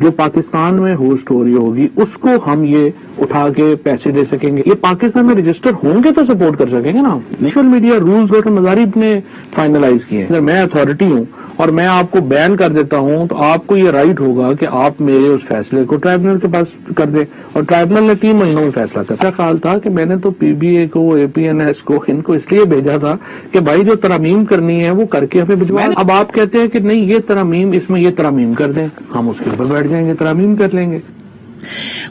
جو پاکستان میں ہوسٹ ہو رہی ہوگی اس کو ہم یہ اٹھا کے پیسے دے سکیں گے. یہ پاکستان میں رجسٹر ہوں گے تو سپورٹ کر سکیں گے نا. سوشل میڈیا رولز ڈاکٹر مزارب نے فائنلائز کیے ہیں. اگر میں اتھارٹی ہوں اور میں آپ کو بین کر دیتا ہوں تو آپ کو یہ رائٹ ہوگا کہ آپ میرے اس فیصلے کو ٹرائبونل کے پاس کر دیں, اور ٹرائبونل نے 3 مہینوں میں فیصلہ کر. میرا خیال تھا کہ میں نے تو پی بی اے کو, اے پی این ایس کو, ان کو اس لیے بھیجا تھا کہ بھائی جو ترامیم کرنی ہے وہ کر کے ہمیں بھجوا. اب آپ کہتے ہیں کہ نہیں یہ ترامیم, اس میں یہ ترامیم کر دیں, ہم اس کے اوپر بیٹھ جائیں گے, ترامیم کر لیں گے.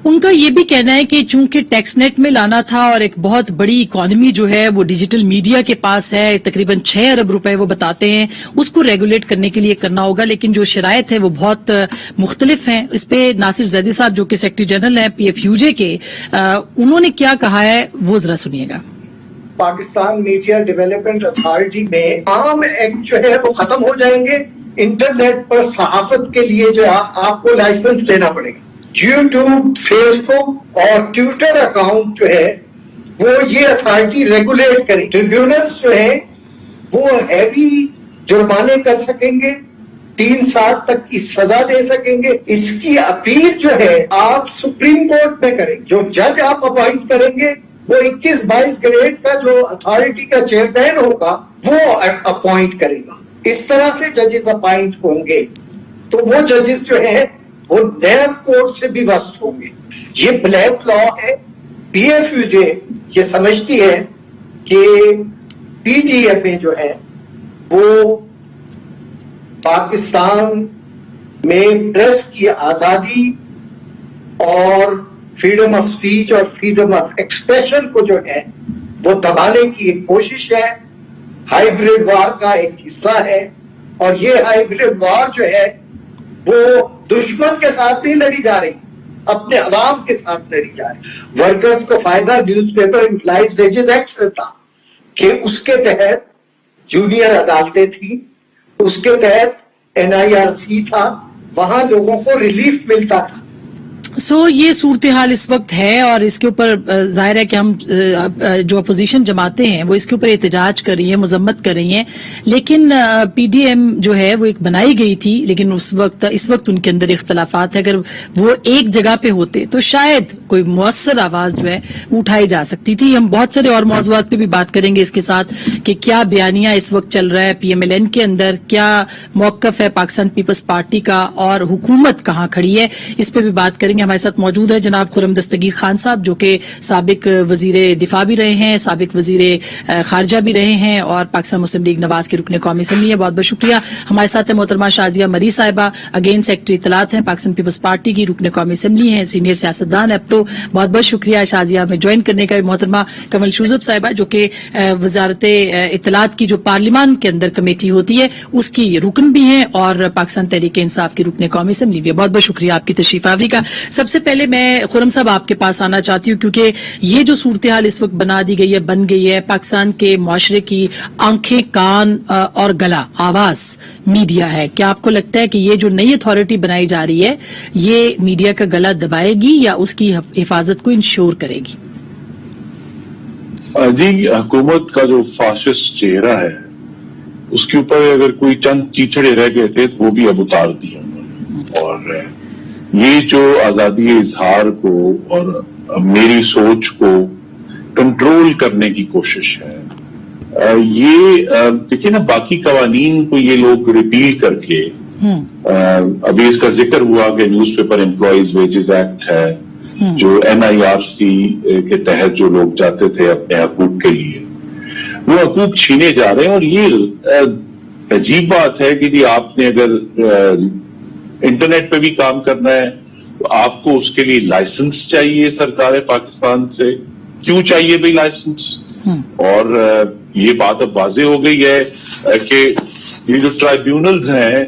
ان کا یہ بھی کہنا ہے کہ چونکہ ٹیکس نیٹ میں لانا تھا اور ایک بہت بڑی اکانومی جو ہے وہ ڈیجیٹل میڈیا کے پاس ہے, تقریباً 6 ارب روپے وہ بتاتے ہیں, اس کو ریگولیٹ کرنے کے لیے کرنا ہوگا, لیکن جو شرائط ہے وہ بہت مختلف ہیں. اس پہ ناصر زیدی صاحب جو کہ سیکرٹری جنرل ہیں پی ایف یو جے کے, انہوں نے کیا کہا ہے وہ ذرا سنیے گا. پاکستان میڈیا ڈیولپمنٹ اتھارٹی میں عام ایکٹ جو ہے وہ ختم ہو جائیں گے. انٹرنیٹ پر صحافت کے لیے جو آپ کو لائسنس لینا پڑے گا. یوٹیوب, فیس بک اور ٹویٹر اکاؤنٹ جو ہے وہ یہ اتھارٹی ریگولیٹ کرے. ٹریبیونلز جو ہے وہ ہیوی جرمانے کر سکیں گے, 3 سال تک کی سزا دے سکیں گے. اس کی اپیل جو ہے آپ سپریم کورٹ میں کریں. جو جج آپ اپوائنٹ کریں گے وہ 21-22 گریڈ کا جو اتھارٹی کا چیئرمین ہوگا وہ اپوائنٹ کرے گا. اس طرح سے ججز اپوائنٹ ہوں گے تو وہ ججز جو ہیں وہ نیب کورٹ سے بھی وسط ہوں گے. یہ بلیک لا ہے. پی ایف یو جے یہ سمجھتی ہے کہ پی ڈی ایم اے جو ہے وہ پاکستان میں پریس کی آزادی اور فریڈم آف اسپیچ اور فریڈم آف ایکسپریشن کو جو ہے وہ دبانے کی ایک کوشش ہے, ہائیبریڈ وار کا ایک حصہ ہے. اور یہ ہائیبریڈ وار جو ہے وہ دشمن کے ساتھ نہیں لڑی جا رہی, اپنے عوام کے ساتھ لڑی جا رہی. ورکرز کو فائدہ news paper employees wages act سے تھا کہ اس کے تحت جونیئر عدالتیں تھیں, اس کے تحت NIRC تھا, وہاں لوگوں کو ریلیف ملتا تھا. یہ صورتحال اس وقت ہے, اور اس کے اوپر ظاہر ہے کہ ہم جو اپوزیشن جماعتیں ہیں وہ اس کے اوپر احتجاج کر رہی ہیں, مذمت کر رہی ہیں, لیکن پی ڈی ایم جو ہے وہ ایک بنائی گئی تھی, لیکن اس وقت ان کے اندر اختلافات ہیں. اگر وہ ایک جگہ پہ ہوتے تو شاید کوئی مؤثر آواز جو ہے وہ اٹھائی جا سکتی تھی. ہم بہت سارے اور موضوعات پہ بھی بات کریں گے اس کے ساتھ کہ کیا بیانیہ اس وقت چل رہا ہے پی ایم ایل این کے اندر, کیا موقف ہے پاکستان پیپلز پارٹی کا, اور حکومت کہاں کھڑی ہے, اس پہ بھی بات کریں گے. ہمارے ساتھ موجود ہے جناب خرم دستگیر خان صاحب جو کہ سابق وزیر دفاع بھی رہے ہیں, سابق وزیر خارجہ بھی رہے ہیں, اور پاکستان مسلم لیگ نواز کے رکن قومی اسمبلی ہے. بہت بہت شکریہ. ہمارے ساتھ ہے محترمہ شازیہ مری صاحبہ, اگین سیکرٹری اطلاعات ہیں پاکستان پیپلز پارٹی کی, رکن قومی اسمبلی ہیں, سینئر سیاستدان. اب تو بہت بہت شکریہ شازیہ میں جوائن کرنے کا. محترمہ کمل شوزب صاحبہ جو کہ وزارت اطلاعات کی جو پارلیمان کے اندر کمیٹی ہوتی ہے اس کی رکن بھی ہیں, اور پاکستان تحریک انصاف کی رکن قومی اسمبلی بھی. بہت بہت شکریہ آپ کی تشریف آوری کا. سب سے پہلے میں خرم صاحب آپ کے پاس آنا چاہتی ہوں, کیونکہ یہ جو صورتحال اس وقت بن گئی ہے پاکستان کے معاشرے کی آنکھیں, کان اور گلا, آواز میڈیا ہے. کیا آپ کو لگتا ہے کہ یہ جو نئی اتھارٹی بنائی جا رہی ہے یہ میڈیا کا گلا دبائے گی یا اس کی حفاظت کو انشور کرے گی؟ جی, حکومت کا جو فاسسٹ چہرہ ہے اس کے اوپر اگر کوئی چند چیچڑے رہ گئے تھے تو وہ بھی اب اتار دیے انہوں نے. اور یہ جو آزادی اظہار کو اور میری سوچ کو کنٹرول کرنے کی کوشش ہے, یہ دیکھیں نا باقی قوانین کو یہ لوگ ریپیل کر کے, ابھی اس کا ذکر ہوا کہ news paper employees wages act ہے جو NIRC کے تحت جو لوگ جاتے تھے اپنے حقوق کے لیے, وہ حقوق چھینے جا رہے ہیں. اور یہ عجیب بات ہے کہ جی آپ نے اگر انٹرنیٹ پہ بھی کام کرنا ہے تو آپ کو اس کے لیے لائسنس چاہیے سرکار پاکستان سے. کیوں چاہیے بھائی لائسنس؟ اور یہ بات اب واضح ہو گئی ہے کہ یہ جو ٹرائبیونلز ہیں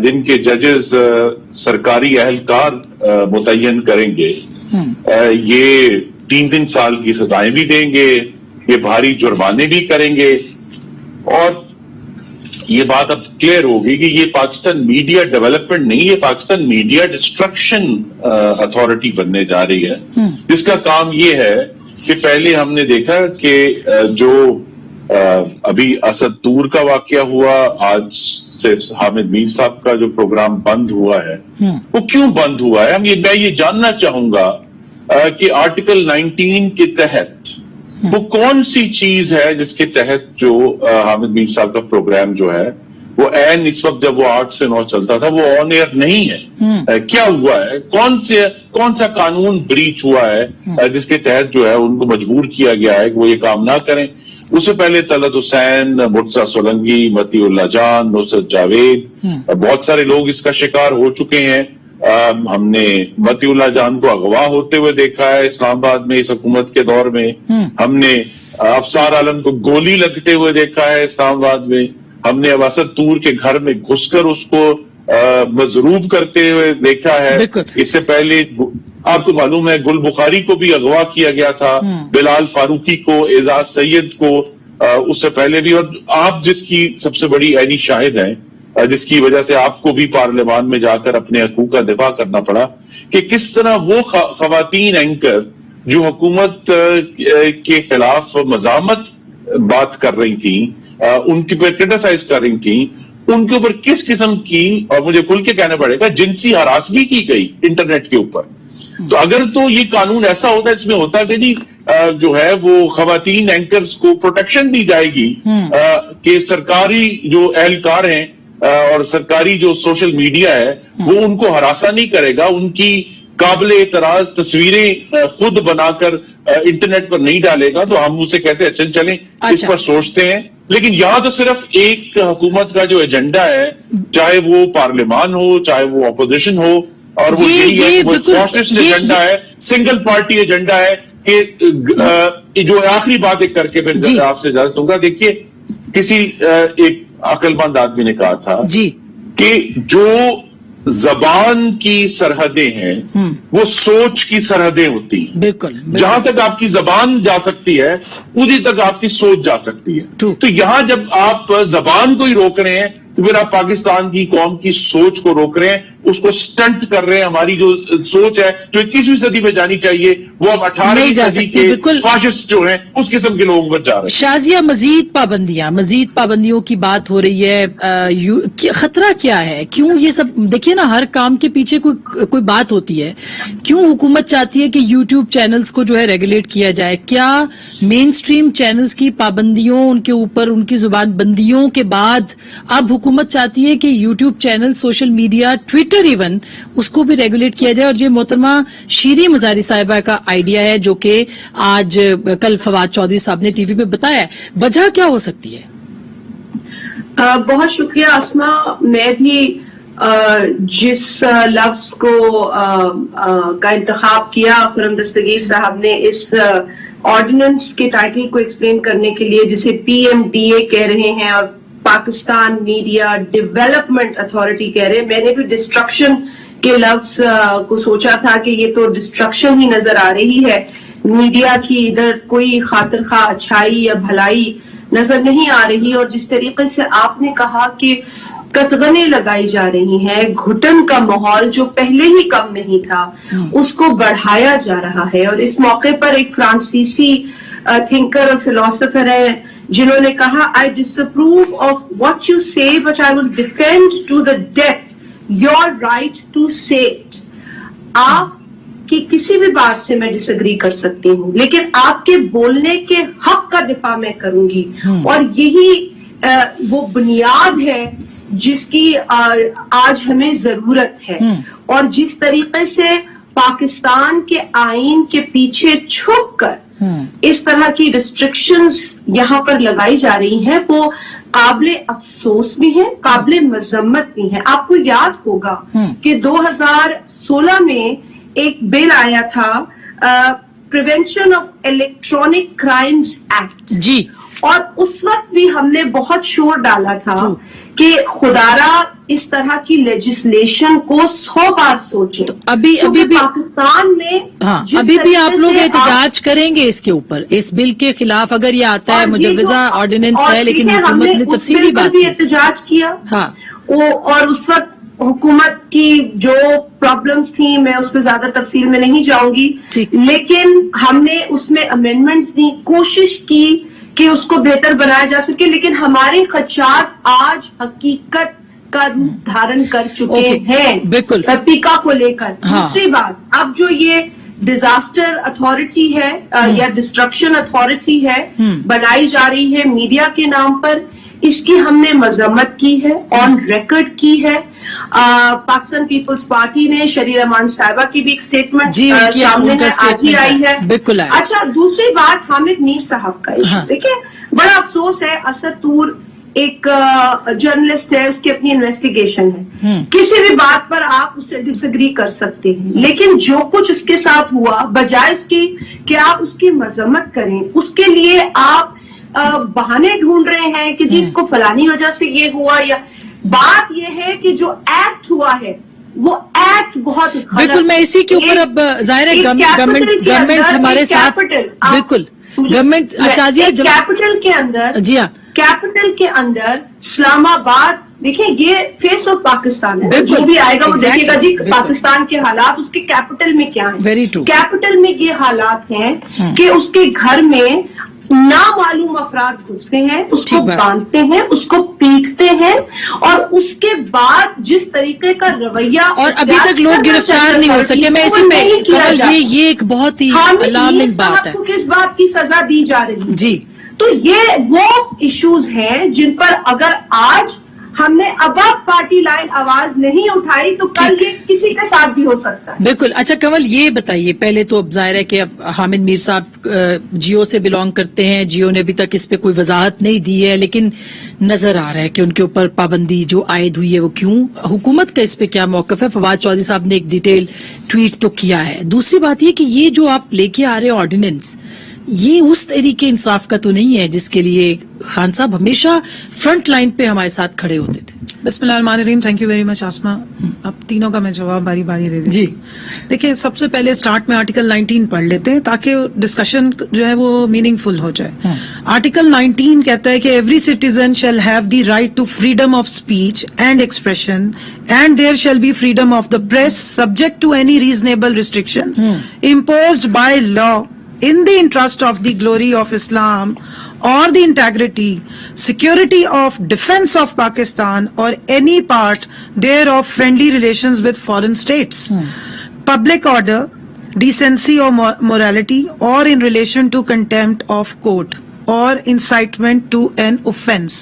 جن کے ججز سرکاری اہلکار متعین کریں گے, یہ 3 سال کی سزائیں بھی دیں گے, یہ بھاری جرمانے بھی کریں گے. اور یہ بات اب کلیئر ہوگی کہ یہ پاکستان میڈیا ڈیولپمنٹ نہیں, یہ پاکستان میڈیا ڈسٹرکشن اتھارٹی بننے جا رہی ہے, جس کا کام یہ ہے کہ پہلے ہم نے دیکھا کہ جو ابھی اسد طور کا واقعہ ہوا, آج سے حامد میر صاحب کا جو پروگرام بند ہوا ہے وہ کیوں بند ہوا ہے؟ میں یہ جاننا چاہوں گا کہ آرٹیکل 19 کے تحت وہ کون سی چیز ہے جس کے تحت جو حامد میر صاحب کا پروگرام جو ہے وہ عین اس وقت جب وہ 8 سے 9 چلتا تھا وہ آن ایئر نہیں ہے. کیا ہوا ہے؟ کون سا قانون بریچ ہوا ہے جس کے تحت جو ہے ان کو مجبور کیا گیا ہے کہ وہ یہ کام نہ کریں؟ اس سے پہلے طلعت حسین, مرتضیٰ سولنگی, متی اللہ جان, نصرت جاوید, بہت سارے لوگ اس کا شکار ہو چکے ہیں. ہم نے متی اللہ جان کو اغوا ہوتے ہوئے دیکھا ہے اسلام آباد میں اس حکومت کے دور میں. ہم نے افسار عالم کو گولی لگتے ہوئے دیکھا ہے اسلام آباد میں. ہم نے اسد طور کے گھر میں گھس کر اس کو مضروب کرتے ہوئے دیکھا ہے. اس سے پہلے آپ کو معلوم ہے گل بخاری کو بھی اغوا کیا گیا تھا, بلال فاروقی کو, اعزاز سید کو اس سے پہلے بھی. اور آپ جس کی سب سے بڑی عینی شاہد ہیں, جس کی وجہ سے آپ کو بھی پارلیمان میں جا کر اپنے حقوق کا دفاع کرنا پڑا, کہ کس طرح وہ خواتین اینکر جو حکومت کے خلاف مزاحمت بات کر رہی تھیں, ان کی پر کرٹیسائز کر رہی تھیں, ان کے اوپر کس قسم کی, اور مجھے کھل کے کہنا پڑے گا, جنسی ہراسگی کی گئی انٹرنیٹ کے اوپر. تو اگر تو یہ قانون ایسا ہوتا ہے, اس میں ہوتا کہ جی جو ہے وہ خواتین اینکرز کو پروٹیکشن دی جائے گی کہ سرکاری جو اہلکار ہیں اور سرکاری جو سوشل میڈیا ہے وہ ان کو ہراساں نہیں کرے گا, ان کی قابل اعتراض تصویریں خود بنا کر انٹرنیٹ پر نہیں ڈالے گا, تو ہم اسے کہتے ہیں چلیں اس پر سوچتے ہیں. لیکن یہاں تو صرف ایک حکومت کا جو ایجنڈا ہے, چاہے وہ پارلیمان ہو چاہے وہ اپوزیشن ہو, اور وہ یہی ہے وہ سوشلسٹ ایجنڈا ہے, سنگل پارٹی ایجنڈا ہے. کہ جو آخری بات ایک کر کے پھر آپ سے اجازت دوں گا, دیکھیے کسی ایک عقل مند آدمی نے کہا تھا کہ جو زبان کی سرحدیں ہیں وہ سوچ کی سرحدیں ہوتی ہیں. بالکل, جہاں تک آپ کی زبان جا سکتی ہے ادھر تک آپ کی سوچ جا سکتی ہے. تو یہاں جب آپ زبان کو ہی روک رہے ہیں تو پھر آپ پاکستان کی قوم کی سوچ کو روک رہے ہیں, اس کو سٹنٹ کر رہے ہیں. ہماری جو سوچ ہے جو 21ویں صدی میں جانی چاہیے وہ اب 18ویں صدی کے فاشسٹ جو ہیں اس قسم کے لوگوں پر جا رہے ہیں. شازیہ, مزید پابندیوں کی بات ہو رہی ہے, خطرہ کیا ہے؟ کیوں یہ سب؟ دیکھیے نا, ہر کام کے پیچھے کوئی بات ہوتی ہے. کیوں حکومت چاہتی ہے کہ یوٹیوب چینلز کو جو ہے ریگولیٹ کیا جائے؟ کیا مین سٹریم چینلز کی پابندیوں, ان کے اوپر ان کی زبان بندیوں کے بعد اب حکومت چاہتی ہے کہ YouTube channel, social media, Twitter even, اس کو بھی ریگولیٹ کیا جائے؟ اور یہ محترمہ شیریں مزاری صاحبہ کا آئیڈیا ہے جو کہ آج کل فواد چودھری صاحب نے ٹی وی پہ بتایا ہے. وجہ کیا ہو سکتی ہے؟ بہت شکریہ اسما. میں بھی جس لفظ کو کا انتخاب کیا خرم دستگیر صاحب نے اس آرڈیننس کے ٹائٹل کو ایکسپلین کرنے کے لیے, جسے PMDA کہہ رہے ہیں اور پاکستان میڈیا ڈیولپمنٹ اتھارٹی کہہ رہے ہیں, میں نے بھی ڈسٹرکشن کے لفظ کو سوچا تھا کہ یہ تو ڈسٹرکشن ہی نظر آ رہی ہے. میڈیا کی ادھر کوئی خاطر خواہ اچھائی یا بھلائی نظر نہیں آ رہی. اور جس طریقے سے آپ نے کہا کہ قطغنیں لگائی جا رہی ہیں, گھٹن کا ماحول جو پہلے ہی کم نہیں تھا اس کو بڑھایا جا رہا ہے. اور اس موقع پر ایک فرانسیسی تھنکر اور فلاسفر ہے جنہوں نے کہا, I disapprove of what you say but I will defend to the death your right to say it. آپ کی کسی بھی بات سے میں ڈس ایگری کر سکتی ہوں لیکن آپ کے بولنے کے حق کا دفاع میں کروں گی. اور یہی وہ بنیاد ہے جس کی آج ہمیں ضرورت ہے. اور جس طریقے سے پاکستان کے آئین کے پیچھے چھپ کر اس طرح کی ریسٹرکشنز یہاں پر لگائی جا رہی ہیں وہ قابل افسوس بھی ہیں, قابل مذمت بھی ہیں. آپ کو یاد ہوگا کہ 2016 میں ایک بل آیا تھا, prevention of electronic crimes act, جی, اور اس وقت بھی ہم نے بہت شور ڈالا تھا کہ خدارا اس طرح کی لیجسلیشن کو 100 بار سوچیں. ابھی بھی پاکستان میں ابھی بھی آپ لوگ احتجاج کریں گے اس کے اوپر, اس بل کے خلاف؟ اگر یہ آتا ہے مجوزہ آرڈیننس ہے لیکن حکومت نے تفصیلی بات بھی احتجاج کیا. اور اس وقت حکومت کی جو پرابلمز تھیں میں اس پہ زیادہ تفصیل میں نہیں جاؤں گی, لیکن ہم نے اس میں امینڈمنٹس دی, کوشش کی کہ اس کو بہتر بنایا جا سکے، لیکن ہمارے خدشات آج حقیقت کا روپ دھارن کر چکے ہیں بالکل پیکا کو لے کر. ہاں. دوسری بات، اب جو یہ ڈیزاسٹر اتھارٹی ہے یا ڈسٹرکشن اتھارٹی ہے بنائی جا رہی ہے میڈیا کے نام پر، اس کی ہم نے مذمت کی ہے، آن ریکارڈ کی ہے. پاکستان پیپلز پارٹی نے شریر امان صاحبہ کی بھی ایک اسٹیٹمنٹ سامنے ہے، آج ہی آئی ہے. بالکل. اچھا، دوسری بات حامد میر صاحب کا ایشو. دیکھیں بڑا افسوس ہے، اسد طور ایک جرنلسٹ ہے، اس کی اپنی انویسٹیگیشن ہے، کسی بھی بات پر آپ اس سے ڈس ایگری کر سکتے ہیں، لیکن جو کچھ اس کے ساتھ ہوا، بجائے اس کی کہ آپ اس کی مذمت کریں، اس کے لیے آپ بہانے ڈھونڈ رہے ہیں کہ جی اس کو فلانی وجہ سے یہ ہوا. یا بات یہ ہے کہ جو ایکٹ ہوا ہے وہ ایکٹ بہت بالکل. میں اسی کے اوپر اب ظاہر ہے گورنمنٹ ہمارے ساتھ بالکل گورنمنٹ شازیہ کیپٹل کے اندر، جی ہاں کیپٹل کے اندر اسلام آباد، دیکھیں یہ فیس آف پاکستان ہے، جو بھی آئے گا وہ دیکھے گا جی پاکستان کے حالات اس کے کیپٹل میں کیا ہیں. Very true. کیپٹل میں یہ حالات ہیں کہ اس کے گھر میں نامعلوم افراد گھستے ہیں، اس کو باندھتے ہیں، اس کو پیٹتے ہیں، اور اس کے بعد جس طریقے کا رویہ اور ابھی تک لوگ گرفتار نہیں ہو سکے. میں اسی پہ یہ ایک بہت ہی الارمنگ بات ہے. کس بات کی سزا دی جا رہی ہے جی. تو یہ وہ ایشوز ہیں جن پر اگر آج ہم نے اب پارٹی لائن آواز نہیں اٹھائی تو کل یہ کسی کے ساتھ بھی ہو سکتا ہے. بالکل. اچھا کنول، یہ بتائیے پہلے تو اب ظاہر ہے کہ اب حامد میر صاحب جیو سے بلانگ کرتے ہیں، جیو نے ابھی تک اس پہ کوئی وضاحت نہیں دی ہے، لیکن نظر آ رہا ہے کہ ان کے اوپر پابندی جو عائد ہوئی ہے وہ کیوں، حکومت کا اس پہ کیا موقف ہے. فواد چودھری صاحب نے ایک ڈیٹیل ٹویٹ تو کیا ہے. دوسری بات یہ کہ یہ جو آپ لے کے آ رہے آرڈیننس، یہ اس طریقے انصاف کا تو نہیں ہے جس کے لیے خان صاحب ہمیشہ فرنٹ لائن پہ ہمارے ساتھ کھڑے ہوتے تھے. بسم اللہ الرحمن الرحیم. تھینک یو ویری مچ آسما. اب تینوں کا میں جواب باری باری دے دیں. جی دیکھیں، سب سے پہلے سٹارٹ میں آرٹیکل 19 پڑھ لیتے ہیں تاکہ ڈسکشن جو ہے وہ میننگ فل ہو جائے. آرٹیکل 19 کہتا ہے کہ every citizen shall have the right to freedom of speech and expression and there shall be freedom of the press subject to any reasonable restrictions imposed by law in the interest of the glory of Islam or the integrity, security of defense of Pakistan or any part thereof friendly relations with foreign states, public order, decency or morality, or in relation to contempt of court or incitement to an offense.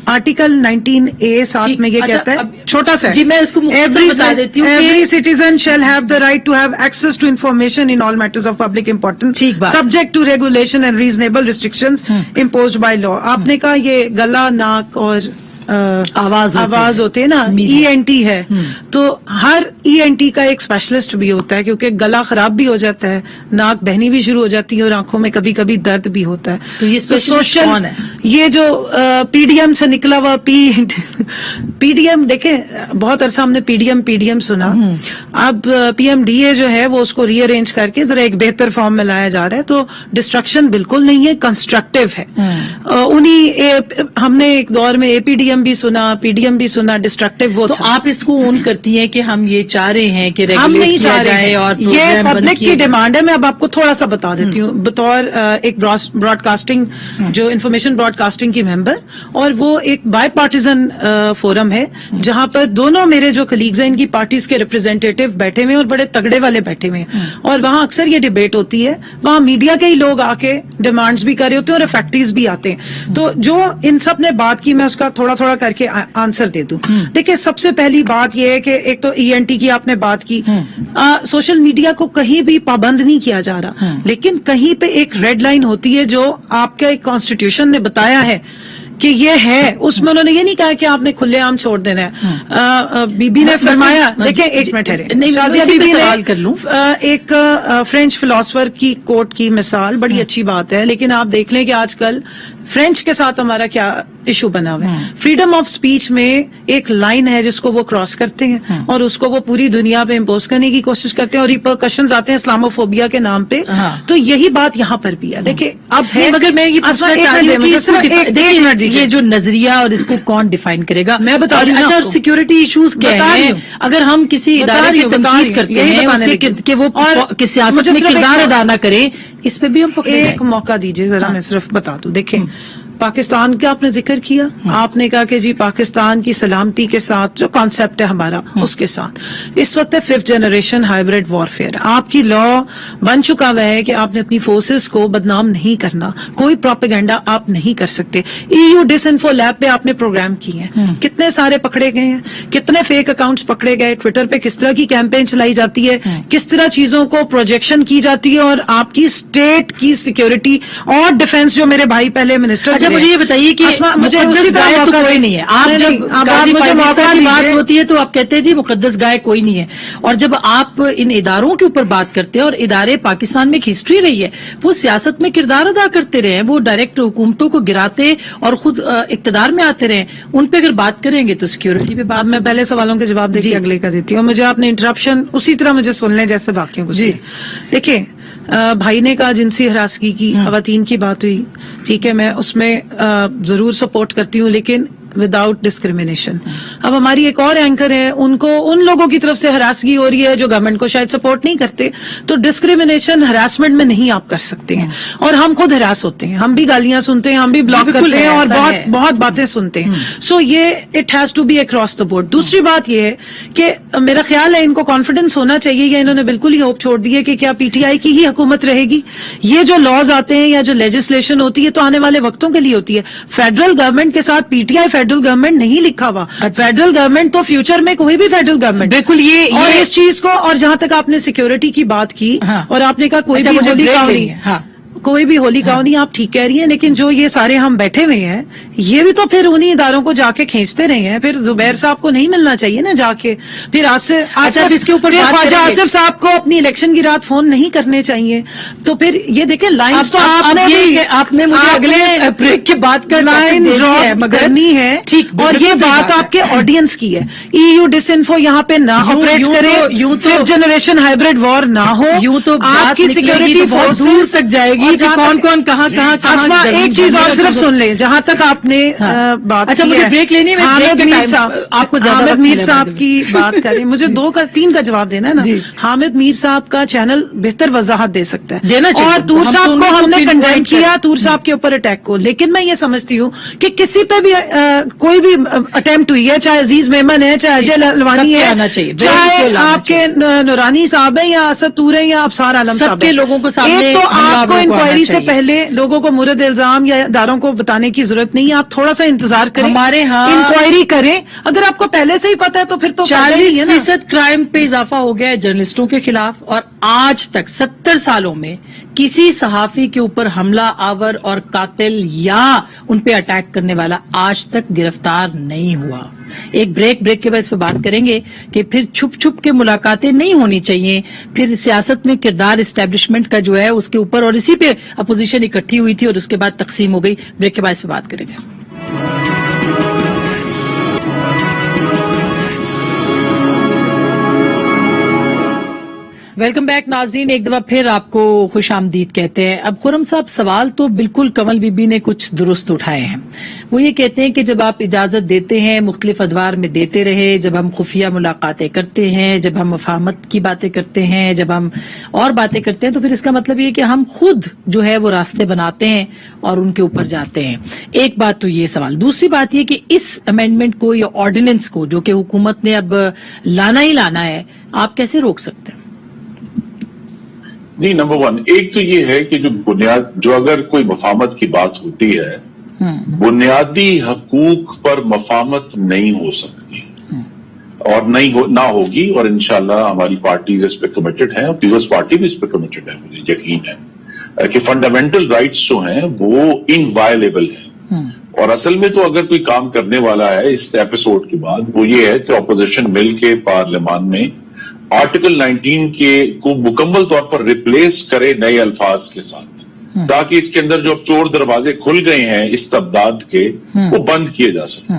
Article 19A ساتھ میں یہ کہتا ہے، چھوٹا سا جی میں اس کو مختصر بتا دیتی ہوں. Every citizen shall have the right to have access to information in all matters of public importance subject to regulation and reasonable restrictions imposed by law. آپ نے کہا یہ گلا، ناک اور آواز ہوتے ہیں نا، ENT ہے تو ہر ENT کا ایک اسپیشلسٹ بھی ہوتا ہے، کیونکہ گلا خراب بھی ہو جاتا ہے، ناک بہنی بھی شروع ہو جاتی ہے اور آنکھوں میں کبھی کبھی درد بھی ہوتا ہے. تو یہ سوشل، یہ جو PDM سے نکلا ہوا PDM، دیکھیں بہت عرصہ ہم نے PDM سنا، اب PMDA جو ہے وہ اس کو ری ارینج کر کے ذرا ایک بہتر فارم میں لایا جا رہا ہے. تو ڈسٹرکشن بالکل نہیں ہے، کنسٹرکٹیو ہے. ہم نے ایک دور میں APDM بھی سنا، PDM بھی سنا، ڈسٹرکٹیو وہ. تو آپ اس کو اون کرتی ہیں کہ ہم یہ چاہ رہے ہیں کہ ہم نہیں چاہ رہے ہیں، اور یہ پبلک کی ڈیمانڈ ہے. میں اب آپ کو تھوڑا سا بتا دیتی ہوں بطور ایک براڈ کاسٹنگ جو انفارمیشن براڈ کاسٹنگ کی ممبر، اور وہ ایک بائی پارٹیزن فورم ہے جہاں پر دونوں میرے جو کلیگز ہیں ان کی پارٹیز کے ریپرزینٹیٹیو بیٹھے ہوئے اور بڑے تگڑے والے بیٹھے ہوئے ہیں، اور وہاں اکثر یہ ڈیبیٹ ہوتی ہے. وہاں میڈیا کے ہی لوگ آ کے ڈیمانڈز بھی کر رہے ہوتے ہیں اور افیکٹیوز بھی آتے ہیں. تو جو ان سب نے بات کی میں اس کا تھوڑا کر کے آنسر دے دوں. دیکھیں سب سے پہلی بات یہ ہے کہ ایک تو ENT کی آپ نے بات کی، سوشل میڈیا کو کہیں بھی پابند نہیں کیا جا رہا، لیکن کہیں پہ ایک ریڈ لائن ہوتی ہے جو آپ کا ایک کانسٹیٹیوشن نے بتایا ہے کہ یہ ہے. اس میں انہوں نے یہ نہیں کہا کہ آپ نے کھلے عام چھوڑ دینا ہے. بی بی نے فرمایا، دیکھیں ایک منٹ ہے، شازیہ بی بی نے ایک فرینچ فلاسفر کی کوٹ کی مثال، بڑی اچھی بات ہے، لیکن آپ دیکھ لیں کہ آج کل فرینچ کے ساتھ ہمارا کیا ایشو بنا ہوا ہے. فریڈم آف اسپیچ میں ایک لائن ہے جس کو وہ کراس کرتے ہیں اور اس کو وہ پوری دنیا پہ امپوز کرنے کی کوشش کرتے ہیں، اور ریپرکشنز آتے ہیں اسلاموفوبیا کے نام پہ. تو یہی بات یہاں پر بھی ہے. دیکھیں اب ہے، مگر میں یہ پوچھنا چاہ رہی ہوں کہ یہ جو نظریہ اور اس کو کون ڈیفائن کرے گا؟ میں بتا رہی ہوں. اچھا، سیکورٹی ایشوز کیا ہیں اگر ہم کسی ادارے کی تنقید کرتے ہیں کہ وہ سیاست میں کردار ادا نہ کریں، اس پہ بھی ہم پکڑے ایک موقع دیجیے ذرا, میں صرف بتا دوں. دیکھیں, پاکستان کا آپ نے ذکر کیا, آپ نے کہا کہ جی پاکستان کی سلامتی کے ساتھ جو کانسیپٹ ہے ہمارا اس کے ساتھ اس وقت ہے 5th جنریشن ہائیبرڈ وارفیئر. آپ کی لا بن چکا ہوا ہے کہ آپ نے اپنی فورسز کو بدنام نہیں کرنا, کوئی پروپیگنڈا آپ نہیں کر سکتے. EU ڈس انفو لیب پہ آپ نے پروگرام کیے ہیں, کتنے سارے پکڑے گئے ہیں, کتنے فیک اکاؤنٹس پکڑے گئے, ٹویٹر پہ کس طرح کی کیمپین چلائی جاتی ہے, کس طرح چیزوں کو پروجیکشن کی جاتی ہے, اور آپ کی اسٹیٹ کی سیکورٹی اور ڈیفنس جو میرے بھائی پہلے منسٹر. مجھے یہ بتائیے کہ مجھے اسی طرح تو کوئی نہیں ہے. آپ جب غازی پائیزیسا کی بات ہوتی ہے تو آپ کہتے ہیں جی مقدس گائے کوئی نہیں ہے, اور جب آپ ان اداروں کے اوپر بات کرتے ہیں, اور ادارے پاکستان میں ایک ہسٹری رہی ہے, وہ سیاست میں کردار ادا کرتے رہے ہیں, وہ ڈائریکٹ حکومتوں کو گراتے اور خود اقتدار میں آتے رہے, ان پہ اگر بات کریں گے تو سیکورٹی پہ بات. میں پہلے سوالوں کے جواب دے کے اگلے کا دیتی ہوں, مجھے آپ نے انٹرپشن اسی طرح مجھے سن لیں جیسے باقیوں کو. جی دیکھیں, بھائی نے کہا جنسی ہراسگی کی, خواتین کی بات ہوئی, ٹھیک ہے, میں اس میں ضرور سپورٹ کرتی ہوں, لیکن وداؤٹ ڈسکریمنیشن. اب ہماری ایک اور اینکر ہے, ان کو ان لوگوں کی طرف سے ہراسگی ہو رہی ہے جو گورنمنٹ کو شاید سپورٹ نہیں کرتے, تو ڈسکریمنیشن ہراسمنٹ میں نہیں آپ کر سکتے ہیں. اور ہم خود ہراس ہوتے ہیں, ہم بھی گالیاں سنتے ہیں, ہم بھی بلاک کرتے ہیں, اور بہت باتیں سنتے ہیں. سو یہ it has to be across the board. دوسری بات یہ ہے کہ میرا خیال ہے ان کو کانفیڈنس ہونا چاہیے, یا انہوں نے بالکل ہی ہوپ چھوڑ دی ہے کہ کیا پی ٹی آئی کی ہی حکومت رہے گی. یہ جو لاز آتے ہیں یا جو لیجسلیشن ہوتی ہے تو آنے والے وقتوں کے لیے ہوتی ہے. فیڈرل گورنمنٹ کے ساتھ P T I federal government نہیں لکھا ہوا. فیڈرل گورنمنٹ تو فیوچر میں کوئی بھی فیڈرل گورنمنٹ بالکل یہ اور اس چیز کو, اور جہاں تک آپ نے سیکورٹی کی بات کی اور آپ نے کہا کوئی بھی ہولی کاؤ نہیں, کوئی بھی ہولی کاؤ نہیں, آپ ٹھیک کہہ رہی ہیں, لیکن جو یہ سارے ہم بیٹھے ہوئے ہیں یہ بھی تو پھر انہی اداروں کو جا کے کھینچتے رہے ہیں. پھر زبیر صاحب کو نہیں ملنا چاہیے نا جا کے, پھر آصف اس کے اوپر خواجہ آصف صاحب کو اپنی الیکشن کی رات فون نہیں کرنے چاہیے. تو پھر یہ دیکھیں لائنز تو آپ نے مجھے اگلے بریک کے بعد لائن ڈراپ کرنی ہے, اور یہ بات آپ کے آڈینس کی ہے. EU ڈس انفو یہاں پہ نہ آپریٹ کرے, 5th جنریشن ہائیبرڈ وار نہ ہو, یوں تو آپ کی سیکورٹی فورسز تک جائے گی. کون کون کہاں ایک چیز اور صرف سن لیں, جہاں تک آپ نے بات کی ہے, بریک لینی ہے, حامد میر صاحب کی بات کریں, مجھے 3 کا جواب دینا ہے نا. حامد میر صاحب کا چینل بہتر وضاحت دے سکتا ہے, اور تور صاحب کو ہم نے کنڈیم کیا, تور صاحب کے اوپر اٹیک کو, لیکن میں یہ سمجھتی ہوں کہ کسی پہ بھی کوئی بھی اٹیمپٹ ہوئی ہے, چاہے عزیز میمن ہے, چاہے اجے للوانی ہے, چاہے آپ کے نورانی صاحب ہیں, یا اسد تور ہیں, یا ابصار عالم صاحب ہیں, لوگوں کو ایک تو آپ کو انکوائری سے پہلے لوگوں کو مورد الزام یا اداروں کو بتانے کی ضرورت نہیں ہے. آپ تھوڑا سا انتظار کریں, ہمارے ہاں انکوائری کریں. اگر آپ کو پہلے سے ہی پتا ہے تو پھر تو 40% کرائم پہ اضافہ ہو گیا ہے جرنلسٹوں کے خلاف, اور آج تک 70 سالوں میں کسی صحافی کے اوپر حملہ آور اور قاتل یا ان پہ اٹیک کرنے والا آج تک گرفتار نہیں ہوا. ایک بریک کے بعد اس پہ بات کریں گے کہ پھر چھپ کے ملاقاتیں نہیں ہونی چاہیے, پھر سیاست میں کردار اسٹیبلشمنٹ کا جو ہے اس کے اوپر, اور اسی پہ اپوزیشن اکٹھی ہوئی تھی اور اس کے بعد تقسیم ہو گئی. بریک کے بعد اس پہ بات کریں گے. ویلکم بیک ناظرین, ایک دفعہ پھر آپ کو خوش آمدید کہتے ہیں. اب خرم صاحب سوال تو بالکل کمل بی بی نے کچھ درست اٹھائے ہیں. وہ یہ کہتے ہیں کہ جب آپ اجازت دیتے ہیں مختلف ادوار میں دیتے رہے, جب ہم خفیہ ملاقاتیں کرتے ہیں, جب ہم مفاہمت کی باتیں کرتے ہیں, جب ہم اور باتیں کرتے ہیں, تو پھر اس کا مطلب یہ کہ ہم خود جو ہے وہ راستے بناتے ہیں اور ان کے اوپر جاتے ہیں. ایک بات تو یہ سوال. دوسری بات یہ کہ اس امینڈمنٹ کو یا آرڈیننس کو جو کہ حکومت نے اب لانا ہی لانا ہے, آپ کیسے روک سکتے ہیں؟ نہیں, نمبر 1 ایک تو یہ ہے کہ جو اگر کوئی مفاہمت کی بات ہوتی ہے, بنیادی حقوق پر مفاہمت نہیں ہو سکتی اور نہ ہوگی, اور انشاءاللہ ہماری پارٹیز اس پہ کمیٹڈ ہیں, اور پیپلز پارٹی بھی اس پہ کمیٹڈ ہے. مجھے یقین ہے کہ فنڈامنٹل رائٹس جو ہیں وہ انوائلیبل ہیں. اور اصل میں تو اگر کوئی کام کرنے والا ہے اس ایپیسوڈ کے بعد, وہ یہ ہے کہ اپوزیشن مل کے پارلیمان میں آرٹیکل 19 کو مکمل طور پر ریپلیس کرے نئے الفاظ کے ساتھ, تاکہ اس کے اندر جو اب چور دروازے کھل گئے ہیں استبداد کے, وہ بند کیے جا سکیں.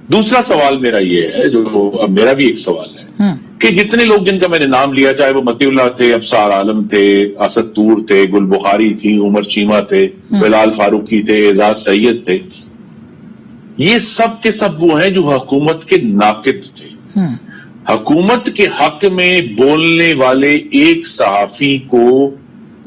دوسرا سوال میرا یہ ہے, جو میرا بھی ایک سوال ہے, کہ جتنے لوگ جن کا میں نے نام لیا, چاہے وہ متی اللہ تھے, ابصار عالم تھے, اسد طور تھے, گل بخاری تھی, عمر چیمہ تھے, بلال فاروقی تھے, اعزاز سید تھے, یہ سب کے سب وہ ہیں جو حکومت کے ناقد تھے. حکومت کے حق میں بولنے والے ایک صحافی کو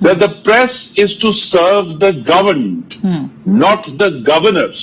that the press is to serve the governed, not the governors।